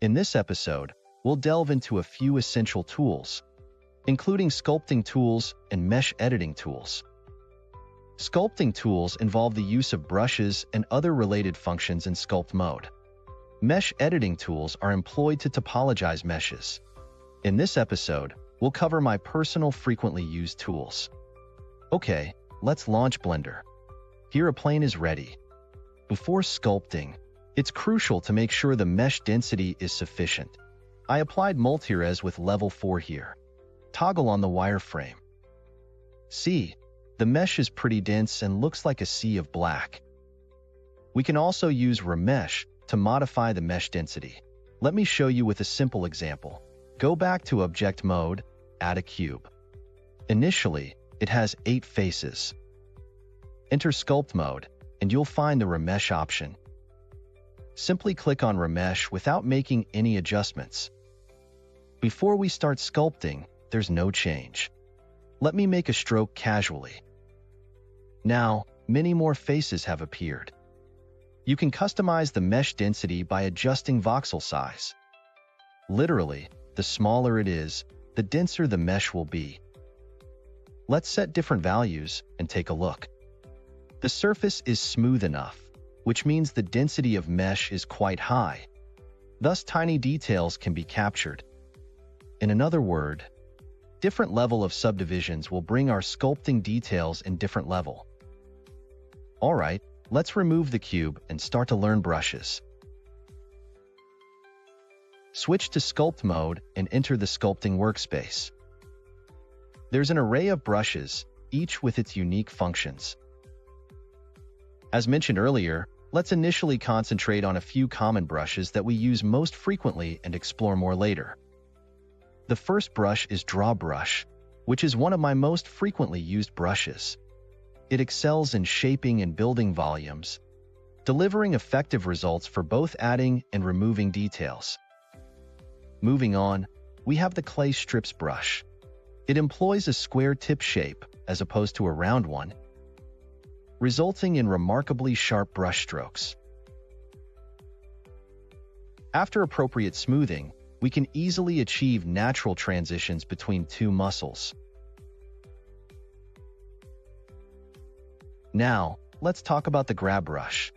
In this episode, we'll delve into a few essential tools, including sculpting tools and mesh editing tools. Sculpting tools involve the use of brushes and other related functions in sculpt mode. Mesh editing tools are employed to topologize meshes. In this episode, we'll cover my personal frequently used tools. Okay, let's launch Blender. Here a plane is ready. Before sculpting, it's crucial to make sure the mesh density is sufficient. I applied multi-res with level 4 here. Toggle on the wireframe. See, the mesh is pretty dense and looks like a sea of black. We can also use remesh to modify the mesh density. Let me show you with a simple example. Go back to object mode, add a cube. Initially, it has 8 faces. Enter sculpt mode, and you'll find the remesh option. Simply click on remesh without making any adjustments. Before we start sculpting, there's no change. Let me make a stroke casually. Now, many more faces have appeared. You can customize the mesh density by adjusting voxel size. Literally, the smaller it is, the denser the mesh will be. Let's set different values and take a look. The surface is smooth enough, which means the density of mesh is quite high. Thus, tiny details can be captured. In another word, different level of subdivisions will bring our sculpting details in different level. Alright, let's remove the cube and start to learn brushes. Switch to sculpt mode and enter the sculpting workspace. There's an array of brushes, each with its unique functions. As mentioned earlier, let's initially concentrate on a few common brushes that we use most frequently and explore more later. The first brush is Draw Brush, which is one of my most frequently used brushes. It excels in shaping and building volumes, delivering effective results for both adding and removing details. Moving on, we have the Clay Strips brush. It employs a square tip shape as opposed to a round one, resulting in remarkably sharp brush strokes. After appropriate smoothing, we can easily achieve natural transitions between two muscles. Now, let's talk about the Grab brush.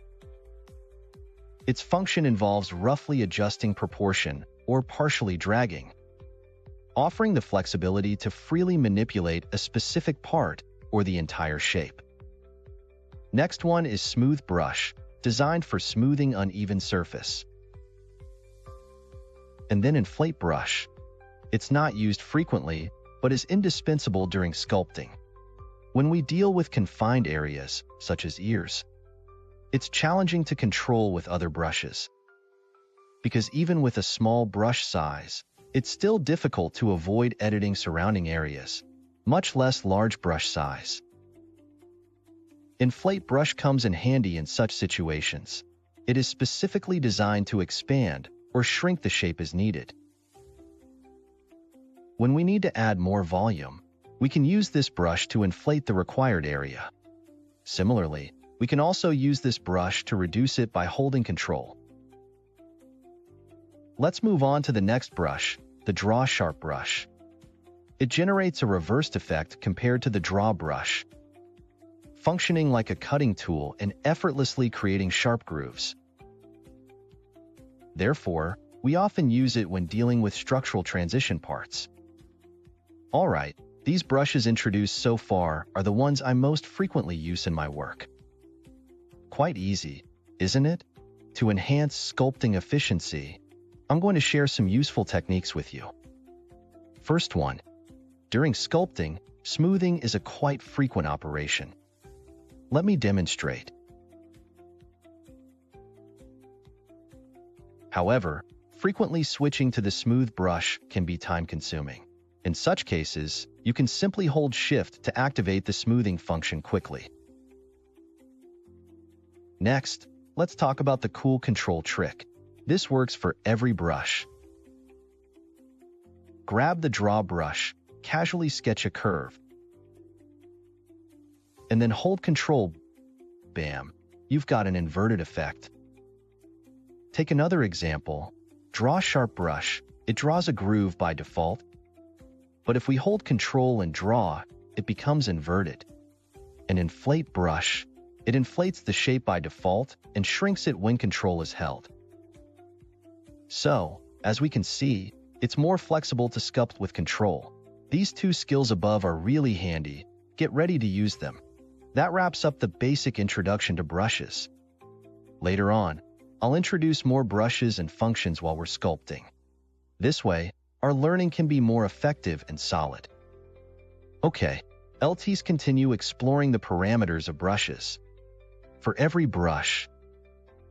Its function involves roughly adjusting proportion or partially dragging, offering the flexibility to freely manipulate a specific part or the entire shape. Next one is Smooth Brush, designed for smoothing uneven surface. And then Inflate Brush. It's not used frequently, but is indispensable during sculpting. When we deal with confined areas, such as ears, it's challenging to control with other brushes. Because even with a small brush size, it's still difficult to avoid editing surrounding areas, much less large brush size. Inflate Brush comes in handy in such situations. It is specifically designed to expand or shrink the shape as needed. When we need to add more volume, we can use this brush to inflate the required area. Similarly, we can also use this brush to reduce it by holding Control. Let's move on to the next brush, the Draw Sharp brush. It generates a reversed effect compared to the Draw brush, functioning like a cutting tool and effortlessly creating sharp grooves. Therefore, we often use it when dealing with structural transition parts. Alright, these brushes introduced so far are the ones I most frequently use in my work. Quite easy, isn't it? To enhance sculpting efficiency, I'm going to share some useful techniques with you. First one, during sculpting, smoothing is a quite frequent operation. Let me demonstrate. However, frequently switching to the smooth brush can be time-consuming. In such cases, you can simply hold Shift to activate the smoothing function quickly. Next, let's talk about the cool control trick. This works for every brush. Grab the Draw brush, casually sketch a curve, and then hold Control. Bam! You've got an inverted effect. Take another example. Draw sharp brush. It draws a groove by default. But if we hold Control and draw, it becomes inverted. An inflate brush. It inflates the shape by default and shrinks it when Control is held. So, as we can see, it's more flexible to sculpt with Control. These two skills above are really handy. Get ready to use them. That wraps up the basic introduction to brushes. Later on, I'll introduce more brushes and functions while we're sculpting. This way, our learning can be more effective and solid. Okay, let's continue exploring the parameters of brushes. For every brush,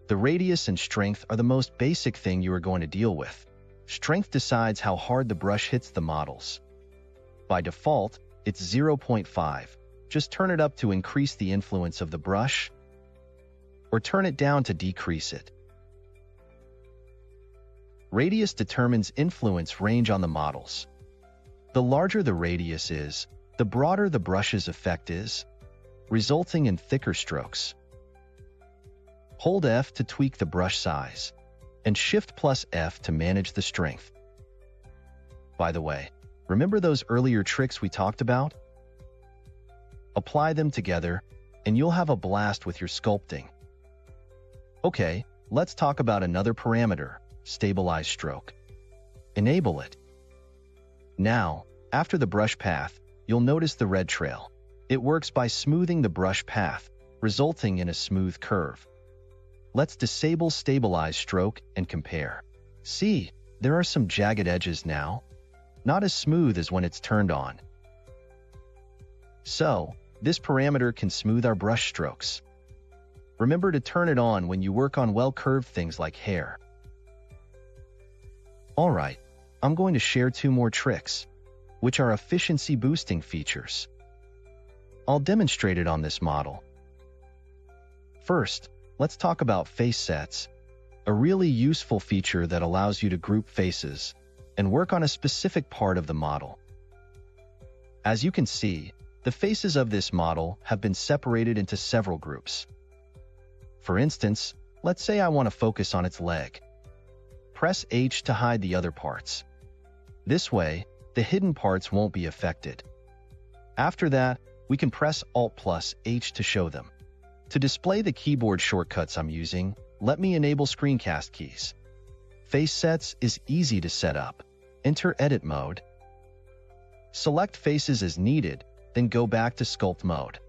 the radius and strength are the most basic thing you are going to deal with. Strength decides how hard the brush hits the models. By default, it's 0.5. Just turn it up to increase the influence of the brush, or turn it down to decrease it. Radius determines influence range on the models. The larger the radius is, the broader the brush's effect is, resulting in thicker strokes. Hold F to tweak the brush size, and Shift plus F to manage the strength. By the way, remember those earlier tricks we talked about? Apply them together, and you'll have a blast with your sculpting. Okay, let's talk about another parameter, stabilize stroke. Enable it. Now, after the brush path, you'll notice the red trail. It works by smoothing the brush path, resulting in a smooth curve. Let's disable stabilize stroke and compare. See, there are some jagged edges now. Not as smooth as when it's turned on. So, this parameter can smooth our brush strokes. Remember to turn it on when you work on well-curved things like hair. Alright, I'm going to share two more tricks, which are efficiency boosting features. I'll demonstrate it on this model. First, let's talk about face sets, a really useful feature that allows you to group faces and work on a specific part of the model. As you can see, the faces of this model have been separated into several groups. For instance, let's say I want to focus on its leg. Press H to hide the other parts. This way, the hidden parts won't be affected. After that, we can press Alt plus H to show them. To display the keyboard shortcuts I'm using, let me enable screencast keys. Face sets is easy to set up. Enter Edit mode. Select faces as needed, then go back to Sculpt mode.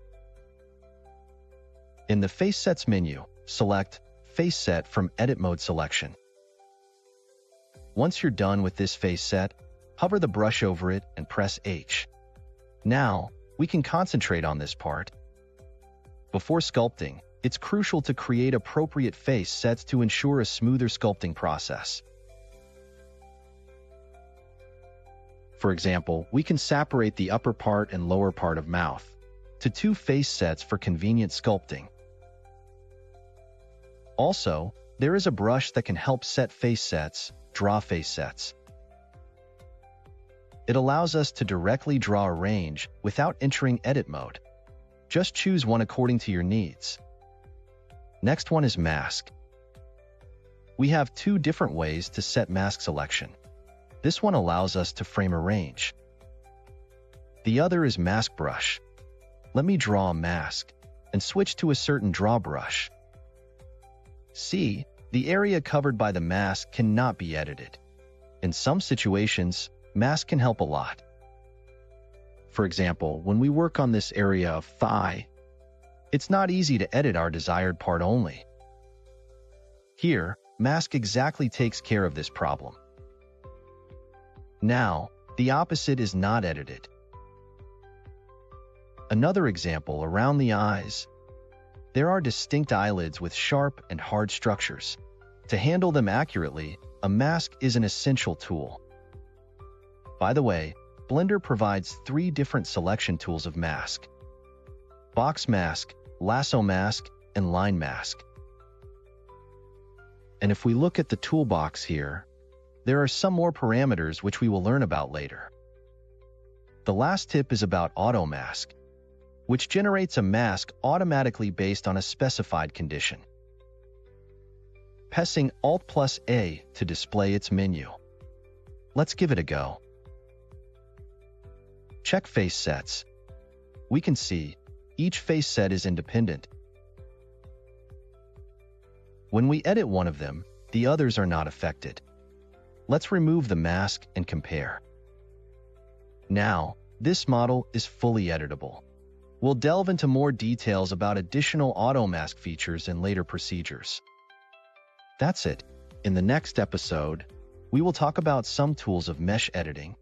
In the Face Sets menu, select Face Set from Edit Mode selection. Once you're done with this face set, hover the brush over it and press H. Now, we can concentrate on this part. Before sculpting, it's crucial to create appropriate face sets to ensure a smoother sculpting process. For example, we can separate the upper part and lower part of mouth to two face sets for convenient sculpting. Also, there is a brush that can help set face sets, draw face sets. It allows us to directly draw a range without entering edit mode. Just choose one according to your needs. Next one is mask. We have two different ways to set mask selection. This one allows us to frame a range. The other is mask brush. Let me draw a mask and switch to a certain draw brush. See, the area covered by the mask cannot be edited. In some situations, mask can help a lot. For example, when we work on this area of thigh, it's not easy to edit our desired part only. Here, mask exactly takes care of this problem. Now, the opposite is not edited. Another example around the eyes. There are distinct eyelids with sharp and hard structures. To handle them accurately, a mask is an essential tool. By the way, Blender provides 3 different selection tools of mask: box mask, lasso mask, and line mask. And if we look at the toolbox here, there are some more parameters which we will learn about later. The last tip is about auto mask, which generates a mask automatically based on a specified condition. pressing Alt plus A to display its menu. Let's give it a go. Check face sets. We can see each face set is independent. When we edit one of them, the others are not affected. Let's remove the mask and compare. Now, this model is fully editable. We'll delve into more details about additional auto mask features and later procedures. That's it. In the next episode, we will talk about some tools of mesh editing